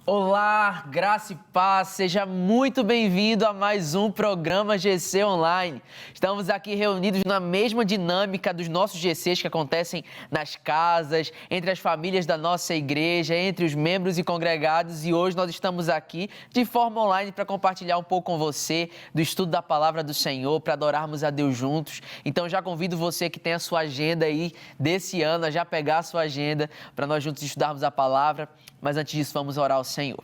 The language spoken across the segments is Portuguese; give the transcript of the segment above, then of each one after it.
Olá, graça e paz, seja muito bem-vindo a mais um programa GC Online. Estamos aqui reunidos na mesma dinâmica dos nossos GCs que acontecem nas casas, entre as famílias da nossa igreja, entre os membros e congregados, e hoje nós estamos aqui de forma online para compartilhar um pouco com você do estudo da Palavra do Senhor, para adorarmos a Deus juntos. Então já convido você que tem a sua agenda aí desse ano a já pegar a sua agenda para nós juntos estudarmos a Palavra. Mas antes disso, vamos orar ao Senhor.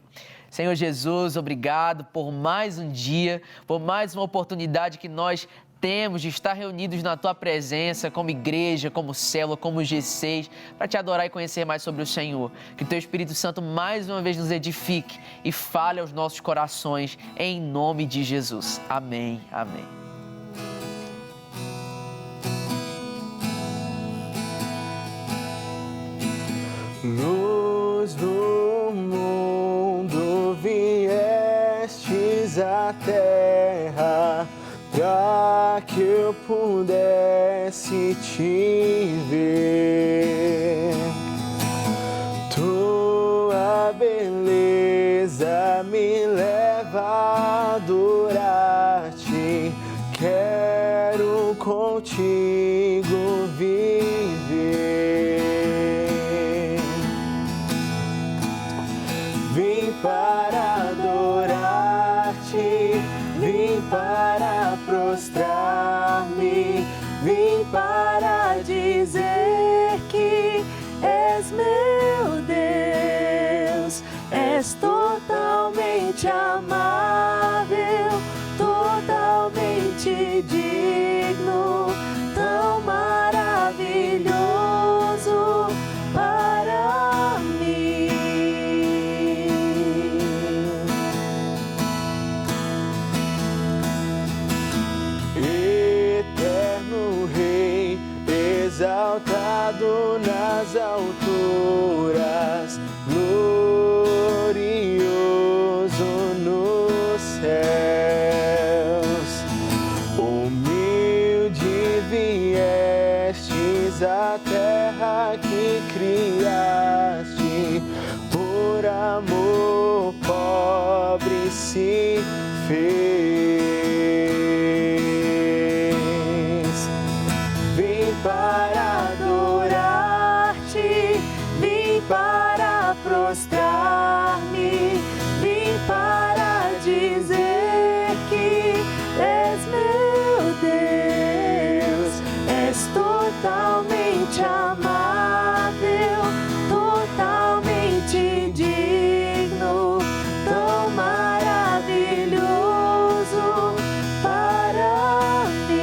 Senhor Jesus, obrigado por mais um dia, por mais uma oportunidade que nós temos de estar reunidos na Tua presença, como igreja, como célula, como G6, para Te adorar e conhecer mais sobre o Senhor. Que Teu Espírito Santo mais uma vez nos edifique e fale aos nossos corações, em nome de Jesus. Amém, amém. Luz do mundo viestes à terra, pra que eu pudesse te ver. Tua beleza me leva a adorar-te, quero contigo viver. Vim para adorar-te, vim para prostrar-me, vim para dizer que és meu Deus, és totalmente amável, totalmente digno, tão maravilhoso para mim. Exaltado nas alturas, glorioso nos céus, humilde viestes à terra que criaste, por amor pobre se fez. Para adorar-te, vim para prostrar-me, vim para dizer que és meu Deus, és totalmente amável, totalmente digno, tão maravilhoso para mim.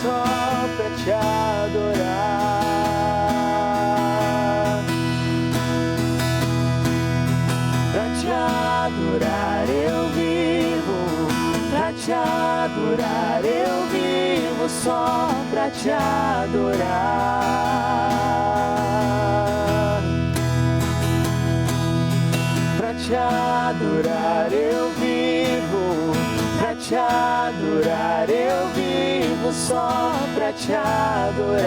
Só pra te adorar, pra te adorar eu vivo, pra te adorar eu vivo, só pra te adorar, pra te adorar eu vivo, pra te adorar eu vivo, só pra te adorar,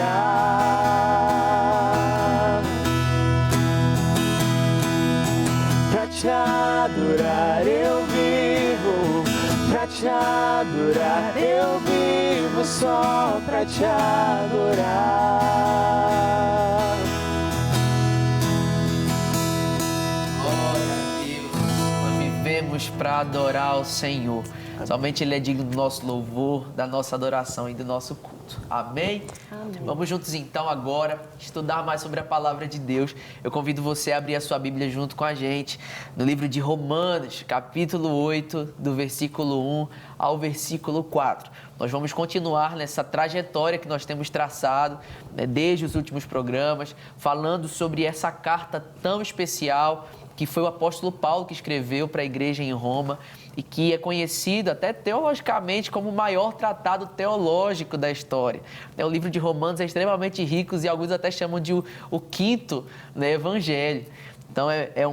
pra te adorar eu vivo, pra te adorar eu vivo, só pra te adorar. Glória a Deus, nós vivemos para adorar o Senhor. Somente Ele é digno do nosso louvor, da nossa adoração e do nosso culto. Amém? Amém. Vamos juntos então agora estudar mais sobre a palavra de Deus. Eu convido você a abrir a sua Bíblia junto com a gente no livro de Romanos, capítulo 8, do versículo 1 ao versículo 4. Nós vamos continuar nessa trajetória que nós temos traçado, né, desde os últimos programas, falando sobre essa carta tão especial que foi o apóstolo Paulo que escreveu para a igreja em Roma e que é conhecido até teologicamente como o maior tratado teológico da história. O livro de Romanos é extremamente rico e alguns até chamam de o quinto, né, evangelho. Então é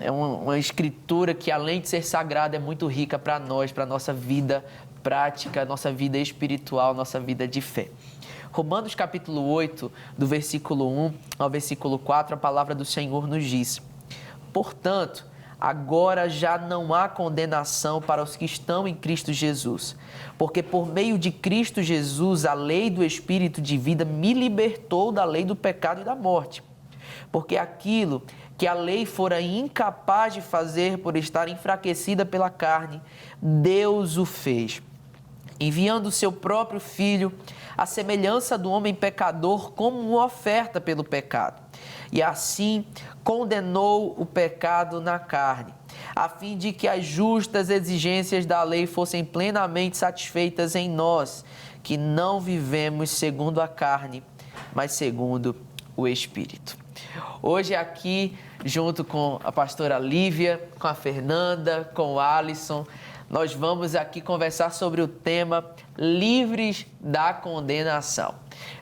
uma escritura que, além de ser sagrada, é muito rica para nós, para a nossa vida prática, nossa vida espiritual, nossa vida de fé. Romanos capítulo 8, do versículo 1 ao versículo 4, a palavra do Senhor nos diz: portanto, agora já não há condenação para os que estão em Cristo Jesus, porque por meio de Cristo Jesus a lei do Espírito de vida me libertou da lei do pecado e da morte. Porque aquilo que a lei fora incapaz de fazer por estar enfraquecida pela carne, Deus o fez, enviando o seu próprio Filho, à semelhança do homem pecador, como uma oferta pelo pecado. E assim condenou o pecado na carne, a fim de que as justas exigências da lei fossem plenamente satisfeitas em nós, que não vivemos segundo a carne, mas segundo o Espírito. Hoje aqui, junto com a pastora Lívia, com a Fernanda, com o Alisson, nós vamos aqui conversar sobre o tema Livres da Condenação.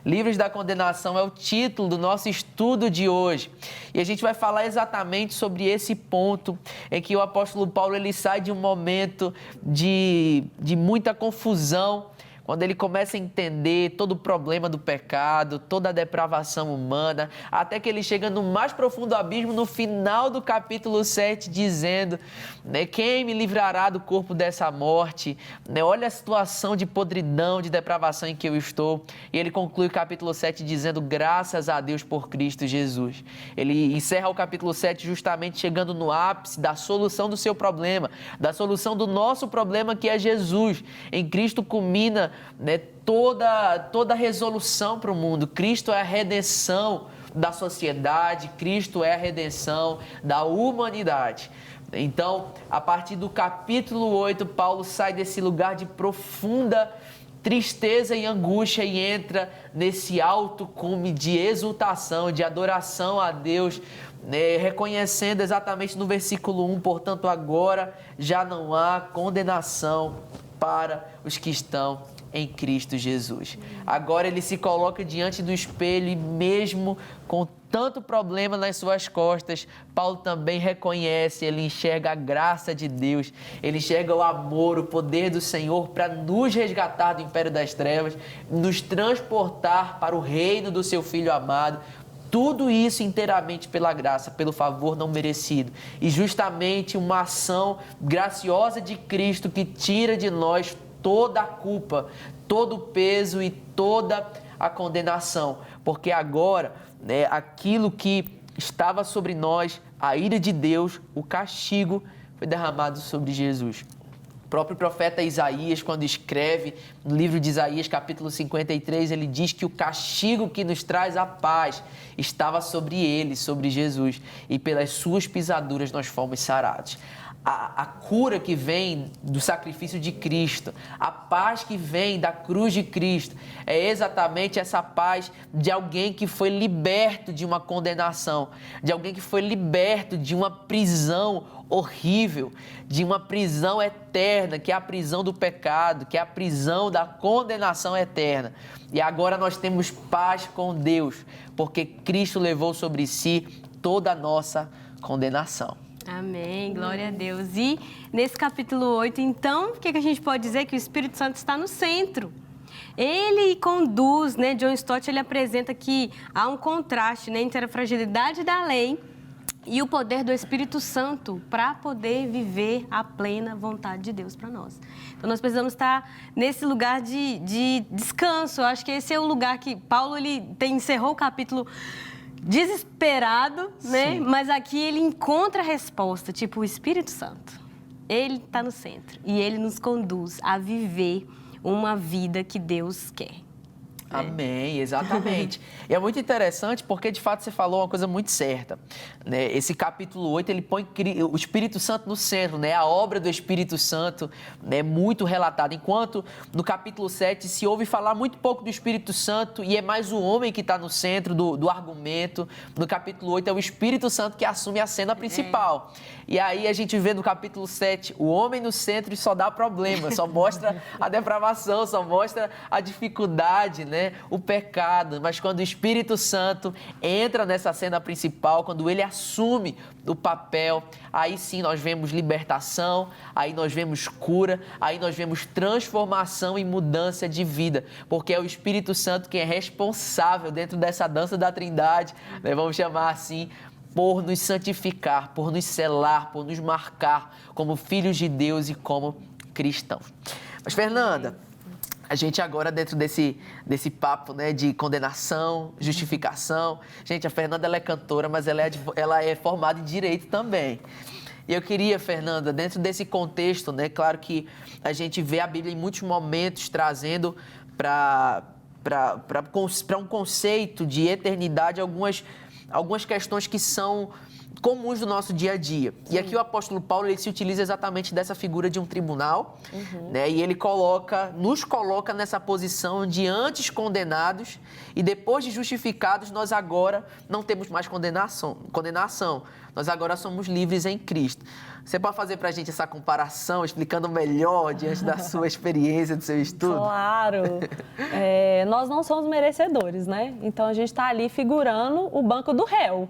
Livres da Condenação é o título do nosso estudo de hoje. E a gente vai falar exatamente sobre esse ponto em que o apóstolo Paulo ele sai de um momento de muita confusão, quando ele começa a entender todo o problema do pecado, toda a depravação humana, até que ele chega no mais profundo abismo, no final do capítulo 7, dizendo, né, quem me livrará do corpo dessa morte? Né, olha a situação de podridão, de depravação em que eu estou. E ele conclui o capítulo 7 dizendo, graças a Deus por Cristo Jesus. Ele encerra o capítulo 7 justamente chegando no ápice da solução do seu problema, da solução do nosso problema, que é Jesus. Em Cristo culmina, né, toda resolução para o mundo. Cristo é a redenção da sociedade, Cristo é a redenção da humanidade. Então, a partir do capítulo 8, Paulo sai desse lugar de profunda tristeza e angústia e entra nesse alto cume de exultação, de adoração a Deus, né, reconhecendo exatamente no versículo 1, portanto, agora já não há condenação para os que estão em Cristo Jesus. Agora ele se coloca diante do espelho e mesmo com tanto problema nas suas costas, Paulo também reconhece, ele enxerga a graça de Deus, ele enxerga o amor, o poder do Senhor para nos resgatar do império das trevas, nos transportar para o reino do seu Filho amado. Tudo isso inteiramente pela graça, pelo favor não merecido. E justamente uma ação graciosa de Cristo que tira de nós toda a culpa, todo o peso e toda a condenação. Porque agora, né, aquilo que estava sobre nós, a ira de Deus, o castigo, foi derramado sobre Jesus. O próprio profeta Isaías, quando escreve no livro de Isaías, capítulo 53, ele diz que o castigo que nos traz a paz estava sobre ele, sobre Jesus, e pelas suas pisaduras nós fomos sarados. A cura que vem do sacrifício de Cristo, a paz que vem da cruz de Cristo, é exatamente essa paz de alguém que foi liberto de uma condenação, de alguém que foi liberto de uma prisão horrível, de uma prisão eterna, que é a prisão do pecado, que é a prisão da condenação eterna. E agora nós temos paz com Deus, porque Cristo levou sobre si toda a nossa condenação. Amém, glória a Deus. E nesse capítulo 8, então, o que a gente pode dizer? Que o Espírito Santo está no centro. Ele conduz, né? John Stott, ele apresenta que há um contraste, né, entre a fragilidade da lei e o poder do Espírito Santo para poder viver a plena vontade de Deus para nós. Então, nós precisamos estar nesse lugar de descanso. Eu acho que esse é o lugar que Paulo encerrou o capítulo desesperado, né? Sim. Mas aqui ele encontra a resposta, tipo o Espírito Santo. Ele está no centro e Ele nos conduz a viver uma vida que Deus quer. Amém, exatamente. E é muito interessante porque, de fato, você falou uma coisa muito certa, né? Esse capítulo 8, ele põe o Espírito Santo no centro, né? A obra do Espírito Santo é muito relatada. Enquanto no capítulo 7 se ouve falar muito pouco do Espírito Santo e é mais o homem que está no centro do argumento, no capítulo 8 é o Espírito Santo que assume a cena principal. E aí a gente vê no capítulo 7 o homem no centro e só dá problema, só mostra a depravação, só mostra a dificuldade, né? O pecado, mas quando o Espírito Santo entra nessa cena principal, quando ele assume o papel, aí sim nós vemos libertação, aí nós vemos cura, aí nós vemos transformação e mudança de vida, porque é o Espírito Santo quem é responsável dentro dessa dança da Trindade, né? Vamos chamar assim, por nos santificar, por nos selar, por nos marcar como filhos de Deus e como cristãos. Mas, Fernanda, a gente agora dentro desse papo, né, de condenação, justificação. Gente, a Fernanda ela é cantora, mas ela é formada em Direito também. E eu queria, Fernanda, dentro desse contexto, né, claro que a gente vê a Bíblia em muitos momentos trazendo para um conceito de eternidade algumas questões que são comuns do nosso dia a dia. Sim. E aqui o apóstolo Paulo ele se utiliza exatamente dessa figura de um tribunal, né? E ele nos coloca nessa posição de antes condenados e depois de justificados, nós agora não temos mais condenação. Nós agora somos livres em Cristo. Você pode fazer para a gente essa comparação, explicando melhor diante da sua experiência, do seu estudo? Claro. Nós não somos merecedores, né? Então a gente está ali figurando o banco do réu.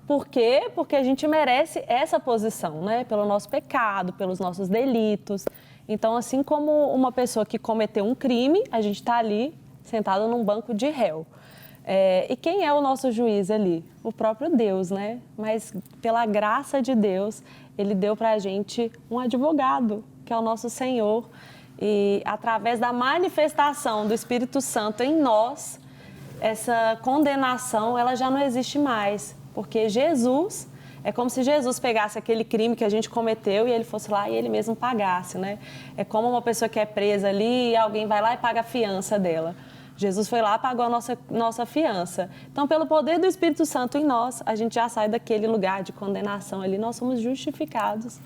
Por quê? Porque a gente merece essa posição, né? Pelo nosso pecado, pelos nossos delitos. Então, assim como uma pessoa que cometeu um crime, a gente está ali sentado num banco de réu. E quem é o nosso juiz ali? O próprio Deus, né? Mas pela graça de Deus, Ele deu para a gente um advogado, que é o nosso Senhor. E através da manifestação do Espírito Santo em nós, essa condenação, ela já não existe mais. Porque Jesus, é como se Jesus pegasse aquele crime que a gente cometeu e ele fosse lá e ele mesmo pagasse, né? É como uma pessoa que é presa ali e alguém vai lá e paga a fiança dela. Jesus foi lá e pagou a nossa fiança. Então, pelo poder do Espírito Santo em nós, a gente já sai daquele lugar de condenação ali. Nós somos justificados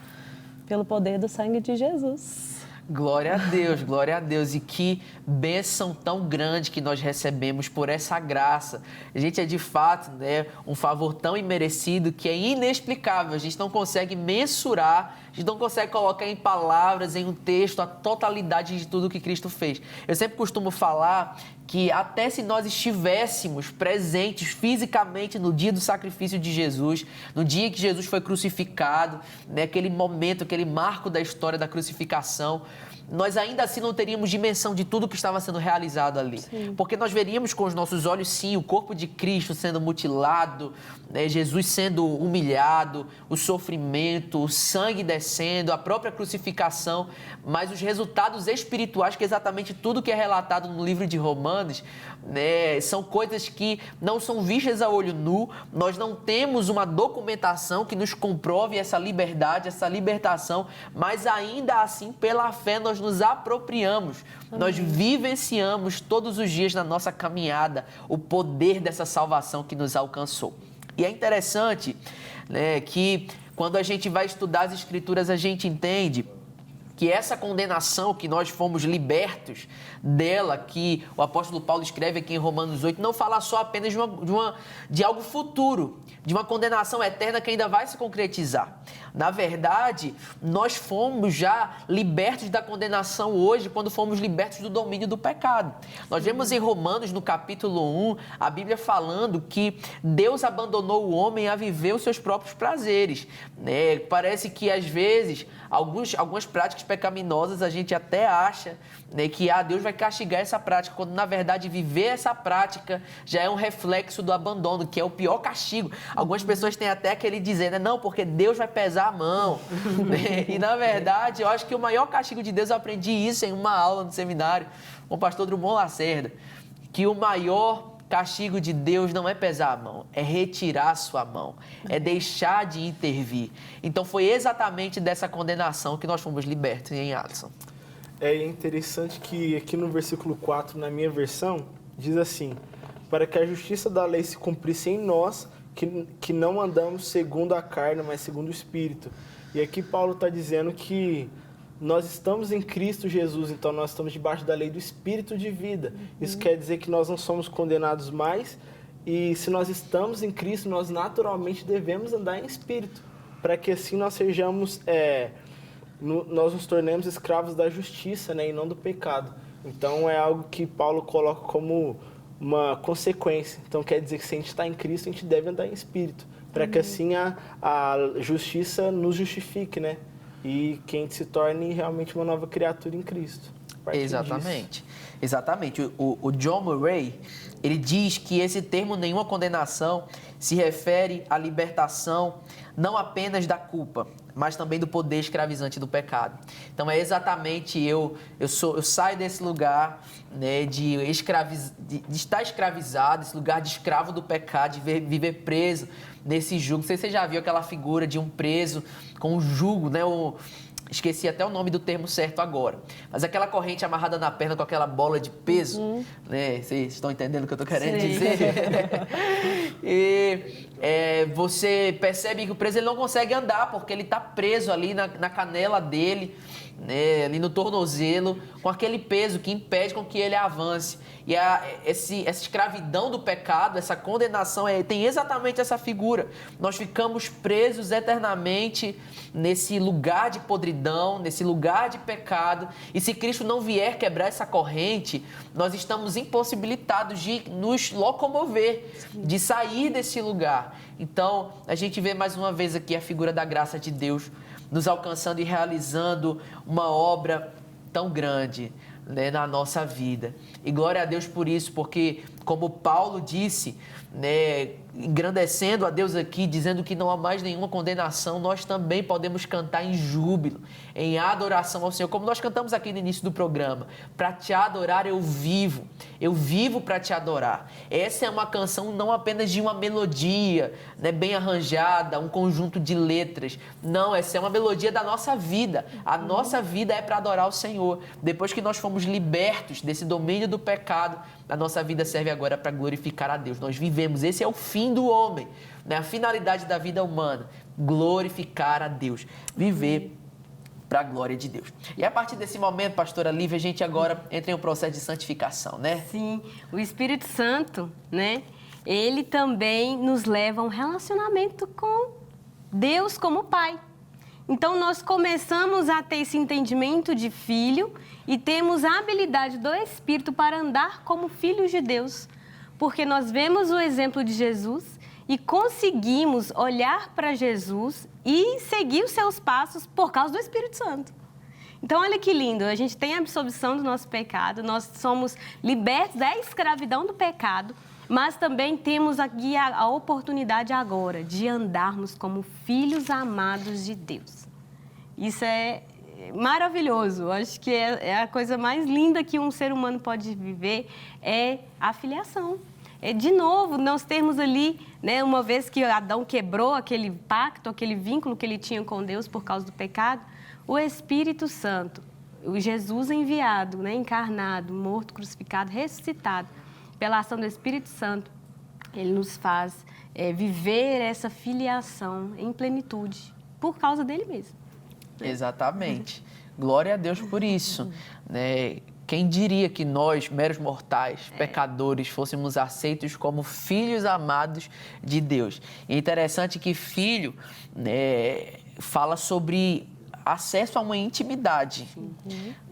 pelo poder do sangue de Jesus. Glória a Deus, glória a Deus. E que bênção tão grande que nós recebemos por essa graça. A gente é de fato, né, um favor tão imerecido que é inexplicável. A gente não consegue mensurar, a gente não consegue colocar em palavras, em um texto, a totalidade de tudo que Cristo fez. Eu sempre costumo falar que até se nós estivéssemos presentes fisicamente no dia do sacrifício de Jesus, no dia que Jesus foi crucificado, né, aquele momento, aquele marco da história da crucificação, nós ainda assim não teríamos dimensão de tudo que estava sendo realizado ali. Sim. Porque nós veríamos com os nossos olhos, sim, o corpo de Cristo sendo mutilado, né, Jesus sendo humilhado, o sofrimento, o sangue descendo, a própria crucificação, mas os resultados espirituais, que é exatamente tudo que é relatado no livro de Romanos, né, são coisas que não são vistas a olho nu. Nós não temos uma documentação que nos comprove essa liberdade, essa libertação, mas ainda assim, pela fé, nós nos apropriamos, nós vivenciamos todos os dias na nossa caminhada o poder dessa salvação que nos alcançou. E é interessante, né, que quando a gente vai estudar as Escrituras, a gente entende que essa condenação que nós fomos libertos dela, que o apóstolo Paulo escreve aqui em Romanos 8, não fala só apenas de algo futuro, de uma condenação eterna que ainda vai se concretizar. Na verdade, nós fomos já libertos da condenação hoje, quando fomos libertos do domínio do pecado. Nós vemos em Romanos, no capítulo 1, a Bíblia falando que Deus abandonou o homem a viver os seus próprios prazeres. Parece que, às vezes, algumas práticas pecaminosas a gente até acha, né, que Deus vai castigar essa prática, quando na verdade viver essa prática já é um reflexo do abandono, que é o pior castigo. Algumas pessoas têm até aquele dizer, né, não, porque Deus vai pesar a mão. E na verdade, eu acho que o maior castigo de Deus, eu aprendi isso em uma aula no seminário com o pastor Drummond Lacerda, que o maior castigo de Deus não é pesar a mão, é retirar a sua mão, é deixar de intervir. Então foi exatamente dessa condenação que nós fomos libertos em Adson. É interessante que aqui no versículo 4, na minha versão, diz assim: para que a justiça da lei se cumprisse em nós, que não andamos segundo a carne, mas segundo o Espírito. E aqui Paulo está dizendo que nós estamos em Cristo Jesus, então nós estamos debaixo da lei do Espírito de vida. Isso quer dizer que nós não somos condenados mais, e se nós estamos em Cristo, nós naturalmente devemos andar em Espírito, para que assim nós sejamos, nós nos tornemos escravos da justiça, né, e não do pecado. Então é algo que Paulo coloca como uma consequência. Então quer dizer que se a gente está em Cristo, a gente deve andar em Espírito, para que assim a justiça nos justifique, né? E que a gente se torne realmente uma nova criatura em Cristo. Exatamente. Exatamente. O John Murray, ele diz que esse termo nenhuma condenação se refere à libertação não apenas da culpa, mas também do poder escravizante do pecado. Então é exatamente eu saio desse lugar, né, de estar escravizado, esse lugar de escravo do pecado, de viver preso nesse jugo. Não sei se você já viu aquela figura de um preso com um jugo, né? Esqueci até o nome do termo certo agora. Mas aquela corrente amarrada na perna com aquela bola de peso, né? Vocês estão entendendo o que eu estou querendo dizer? E você percebe que o preso ele não consegue andar, porque ele está preso ali na canela dele, né? Ali no tornozelo, com aquele peso que impede com que ele avance. E essa escravidão do pecado, essa condenação, tem exatamente essa figura. Nós ficamos presos eternamente nesse lugar de podridão, nesse lugar de pecado. E se Cristo não vier quebrar essa corrente, nós estamos impossibilitados de nos locomover, de sair desse lugar. Então, a gente vê mais uma vez aqui a figura da graça de Deus nos alcançando e realizando uma obra tão grande, né, na nossa vida. E glória a Deus por isso, porque como Paulo disse, né, engrandecendo a Deus aqui, dizendo que não há mais nenhuma condenação, nós também podemos cantar em júbilo, em adoração ao Senhor, como nós cantamos aqui no início do programa. Para te adorar eu vivo para te adorar. Essa é uma canção não apenas de uma melodia, né, bem arranjada, um conjunto de letras. Não, essa é uma melodia da nossa vida. A nossa vida é para adorar o Senhor. Depois que nós fomos libertos desse domínio do pecado, a nossa vida serve agora para glorificar a Deus. Nós vivemos, esse é o fim do homem, né? A finalidade da vida humana, glorificar a Deus, viver para a glória de Deus. E a partir desse momento, pastora Lívia, a gente agora entra em um processo de santificação, né? Sim, o Espírito Santo, né? Ele também nos leva a um relacionamento com Deus como Pai. Então, nós começamos a ter esse entendimento de filho e temos a habilidade do Espírito para andar como filhos de Deus. Porque nós vemos o exemplo de Jesus e conseguimos olhar para Jesus e seguir os seus passos por causa do Espírito Santo. Então, olha que lindo, a gente tem a absolvição do nosso pecado, nós somos libertos da escravidão do pecado, mas também temos aqui a oportunidade agora de andarmos como filhos amados de Deus. Isso é maravilhoso. Acho que é a coisa mais linda que um ser humano pode viver, é a filiação. De novo, nós temos ali, né, uma vez que Adão quebrou aquele pacto, aquele vínculo que ele tinha com Deus por causa do pecado, o Espírito Santo, o Jesus enviado, né, encarnado, morto, crucificado, ressuscitado, pela ação do Espírito Santo, ele nos faz viver essa filiação em plenitude, por causa dele mesmo. Exatamente. Glória a Deus por isso, né? Quem diria que nós, meros mortais, pecadores, fôssemos aceitos como filhos amados de Deus. E é interessante que filho, né, fala sobre acesso a uma intimidade,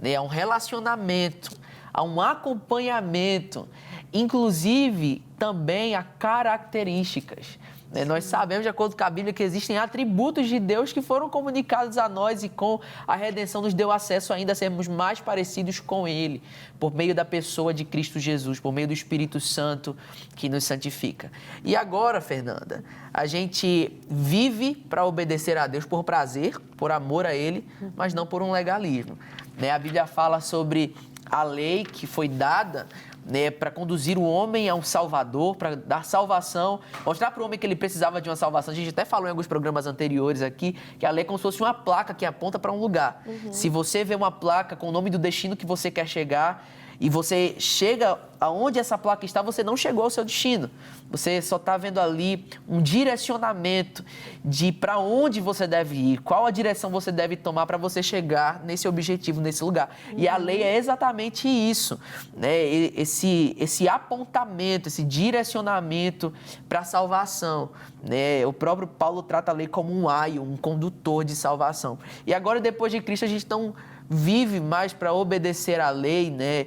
né, a um relacionamento, a um acompanhamento, inclusive também a características. Nós sabemos, de acordo com a Bíblia, que existem atributos de Deus que foram comunicados a nós e com a redenção nos deu acesso ainda a sermos mais parecidos com Ele, por meio da pessoa de Cristo Jesus, por meio do Espírito Santo que nos santifica. E agora, Fernanda, a gente vive para obedecer a Deus por prazer, por amor a Ele, mas não por um legalismo. A Bíblia fala sobre a lei que foi dada, né, para conduzir o homem a um salvador, para dar salvação, mostrar para o homem que ele precisava de uma salvação. A gente até falou em alguns programas anteriores aqui que a lei é como se fosse uma placa que aponta para um lugar. Se você vê uma placa com o nome do destino que você quer chegar e você chega aonde essa placa está, você não chegou ao seu destino. Você só está vendo ali um direcionamento de para onde você deve ir, qual a direção você deve tomar para você chegar nesse objetivo, nesse lugar. E a lei é exatamente isso, né? Esse apontamento, esse direcionamento para a salvação, né? O próprio Paulo trata a lei como um aio, um condutor de salvação. E agora, depois de Cristo, a gente não vive mais para obedecer à lei, né?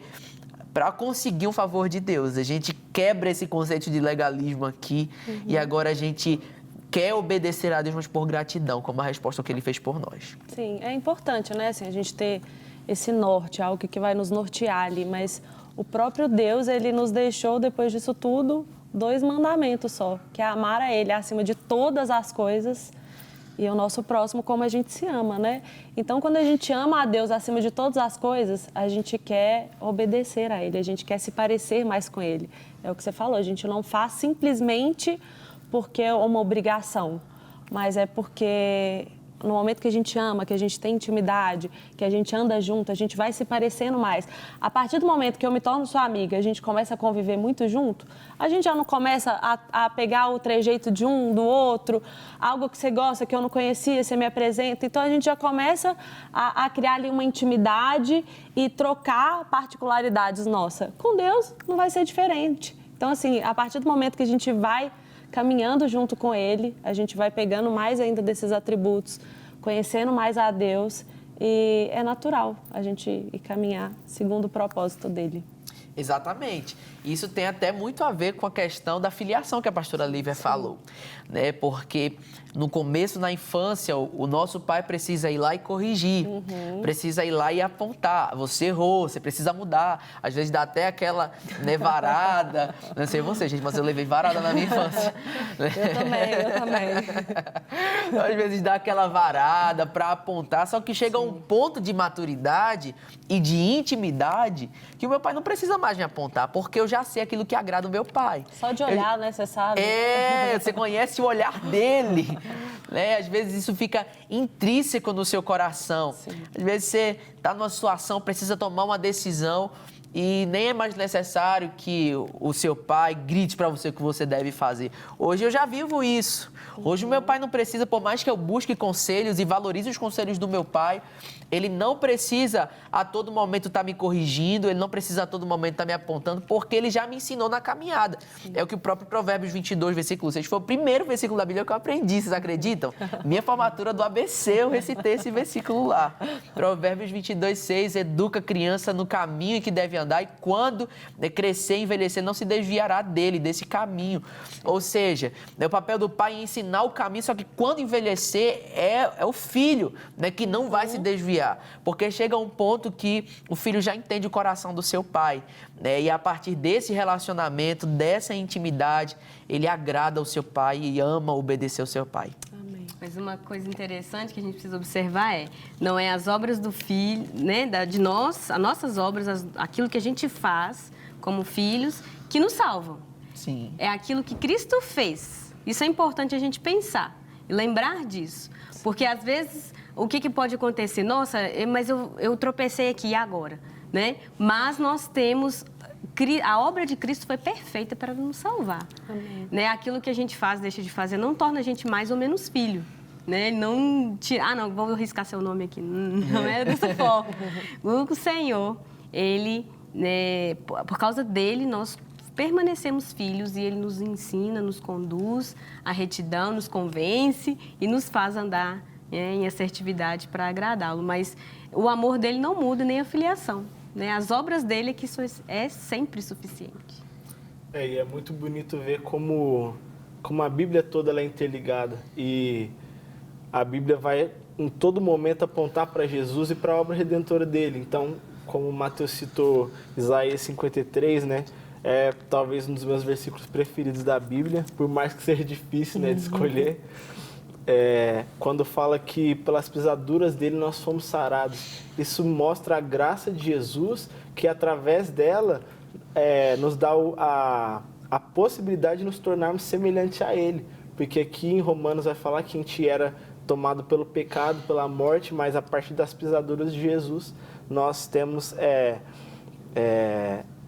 Para conseguir um favor de Deus. A gente quebra esse conceito de legalismo aqui e agora a gente quer obedecer a Deus, mas por gratidão, como a resposta que Ele fez por nós. Sim, é importante, né, assim, a gente ter esse norte, algo que vai nos nortear ali, mas o próprio Deus, Ele nos deixou, depois disso tudo, 2 mandamentos só, que é amar a Ele acima de todas as coisas e o nosso próximo como a gente se ama, né? Então, quando a gente ama a Deus acima de todas as coisas, a gente quer obedecer a Ele, a gente quer se parecer mais com Ele. É o que você falou, a gente não faz simplesmente porque é uma obrigação, mas é porque no momento que a gente ama, que a gente tem intimidade, que a gente anda junto, a gente vai se parecendo mais. A partir do momento que eu me torno sua amiga, a gente começa a conviver muito junto, a gente já não começa a pegar o trejeito de um, do outro, algo que você gosta, que eu não conhecia, você me apresenta. Então, a gente já começa a criar ali uma intimidade e trocar particularidades nossas. Com Deus, não vai ser diferente. Então, assim, a partir do momento que a gente vai caminhando junto com Ele, a gente vai pegando mais ainda desses atributos, conhecendo mais a Deus e é natural a gente ir caminhar segundo o propósito dele. Exatamente. Isso tem até muito a ver com a questão da filiação que a pastora Lívia falou, né? Porque no começo, na infância, o nosso pai precisa ir lá e corrigir, precisa ir lá e apontar. Você errou, você precisa mudar. Às vezes dá até aquela, né, varada. Não sei você, gente, mas eu levei varada na minha infância. Eu também. Às vezes dá aquela varada para apontar, só que chega um ponto de maturidade e de intimidade que o meu pai não precisa mais me apontar, porque eu já sei aquilo que agrada o meu pai. Só de olhar, né, você sabe? Você conhece o olhar dele, né? Às vezes isso fica intrínseco no seu coração. Sim. Às vezes você está numa situação, precisa tomar uma decisão e nem é mais necessário que o seu pai grite para você o que você deve fazer. Hoje eu já vivo isso. Hoje o meu pai não precisa, por mais que eu busque conselhos e valorize os conselhos do meu pai, ele não precisa a todo momento estar me corrigindo, ele não precisa a todo momento estar me apontando, porque ele já me ensinou na caminhada. É o que o próprio Provérbios 22, versículo 6, foi o primeiro versículo da Bíblia que eu aprendi, vocês acreditam? Minha formatura do ABC, eu recitei esse versículo lá. Provérbios 22, 6, educa a criança no caminho em que deve andar e quando crescer e envelhecer não se desviará dele, desse caminho. Ou seja, o papel do pai é ensinar o caminho, só que quando envelhecer é o filho, né, que não vai se desviar. Porque chega um ponto que o filho já entende o coração do seu pai, né, e a partir desse relacionamento, dessa intimidade, ele agrada ao seu pai e ama obedecer ao seu pai. Mas uma coisa interessante que a gente precisa observar não é as obras do filho, né, de nós, as nossas obras, aquilo que a gente faz como filhos, que nos salvam. Sim. É aquilo que Cristo fez. Isso é importante a gente pensar e lembrar disso. Porque, às vezes, o que pode acontecer? Nossa, mas eu tropecei aqui, e agora? Né? Mas nós temos... A obra de Cristo foi perfeita para nos salvar. Amém. Né? Aquilo que a gente faz, deixa de fazer, não torna a gente mais ou menos filho. Né? Não tira, não, vou arriscar seu nome aqui. Não é dessa forma. O Senhor, Ele, né, por causa dele, nós permanecemos filhos e Ele nos ensina, nos conduz à retidão, nos convence e nos faz andar, né, em assertividade para agradá-lo. Mas o amor dele não muda, nem a filiação. Né? As obras dele é que é sempre suficiente. E é muito bonito ver como a Bíblia toda ela é interligada. E a Bíblia vai, em todo momento, apontar para Jesus e para a obra redentora dele. Então, como o Mateus citou Isaías 53, né? É talvez um dos meus versículos preferidos da Bíblia, por mais que seja difícil, né, de escolher. Quando fala que pelas pisaduras dele nós fomos sarados. Isso mostra a graça de Jesus, que através dela nos dá a possibilidade de nos tornarmos semelhante a Ele. Porque aqui em Romanos vai falar que a gente era tomado pelo pecado, pela morte, mas a partir das pisaduras de Jesus, nós temos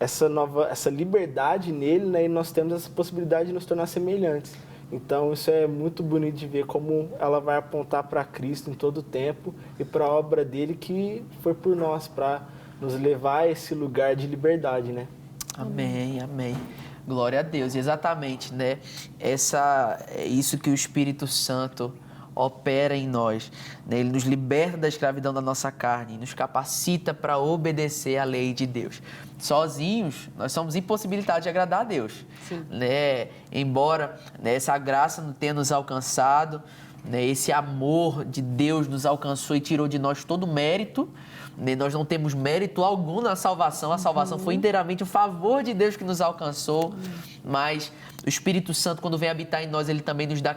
essa liberdade nele, né? E nós temos essa possibilidade de nos tornar semelhantes. Então, isso é muito bonito de ver como ela vai apontar para Cristo em todo o tempo e para a obra dele que foi por nós, para nos levar a esse lugar de liberdade, né? Amém, amém. Glória a Deus. E exatamente, né? Isso que o Espírito Santo opera em nós, né? Ele nos liberta da escravidão da nossa carne, nos capacita para obedecer à lei de Deus. Sozinhos, nós somos impossibilitados de agradar a Deus. Sim. Né? Embora, né, essa graça não tenha nos alcançado, né, esse amor de Deus nos alcançou e tirou de nós todo o mérito, né? Nós não temos mérito algum na salvação, a salvação foi inteiramente o favor de Deus que nos alcançou, mas o Espírito Santo, quando vem habitar em nós, ele também nos dá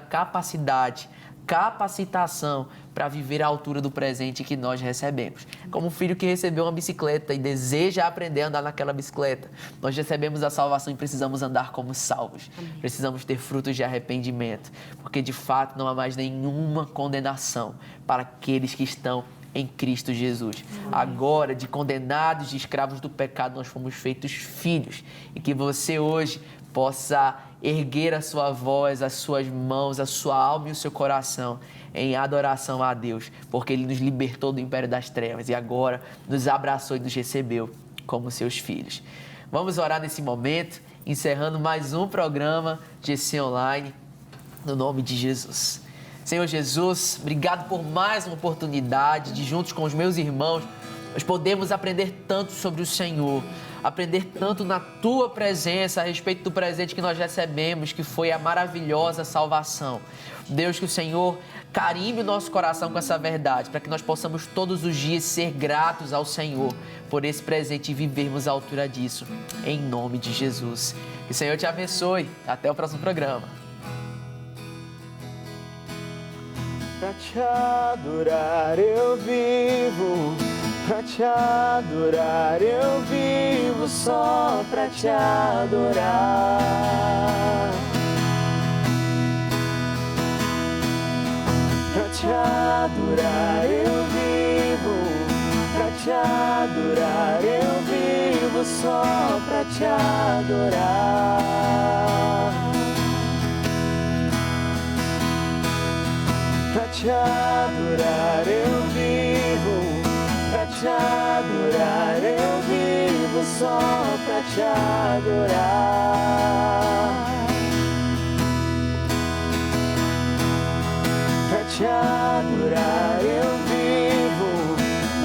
capacitação para viver à altura do presente que nós recebemos. Como um filho que recebeu uma bicicleta e deseja aprender a andar naquela bicicleta, nós recebemos a salvação e precisamos andar como salvos. Precisamos ter frutos de arrependimento, porque de fato não há mais nenhuma condenação para aqueles que estão em Cristo Jesus. Agora, de condenados, de escravos do pecado, nós fomos feitos filhos. E que você hoje possa erguer a sua voz, as suas mãos, a sua alma e o seu coração em adoração a Deus, porque Ele nos libertou do império das trevas e agora nos abraçou e nos recebeu como seus filhos. Vamos orar nesse momento, encerrando mais um programa GC Online, no nome de Jesus. Senhor Jesus, obrigado por mais uma oportunidade de, juntos com os meus irmãos, nós podemos aprender tanto sobre o Senhor, aprender tanto na Tua presença a respeito do presente que nós recebemos, que foi a maravilhosa salvação. Deus, que o Senhor carimbe o nosso coração com essa verdade, para que nós possamos todos os dias ser gratos ao Senhor por esse presente e vivermos à altura disso, em nome de Jesus. Que o Senhor te abençoe. Até o próximo programa. Pra te adorar eu vivo, pra te adorar eu vivo, só pra te adorar. Pra te adorar eu vivo, pra te adorar eu vivo, só pra te adorar. Pra te adorar eu vivo, pra te adorar eu vivo, só pra te adorar. Pra te adorar eu vivo,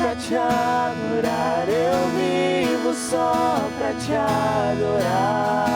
pra te adorar eu vivo, só pra te adorar.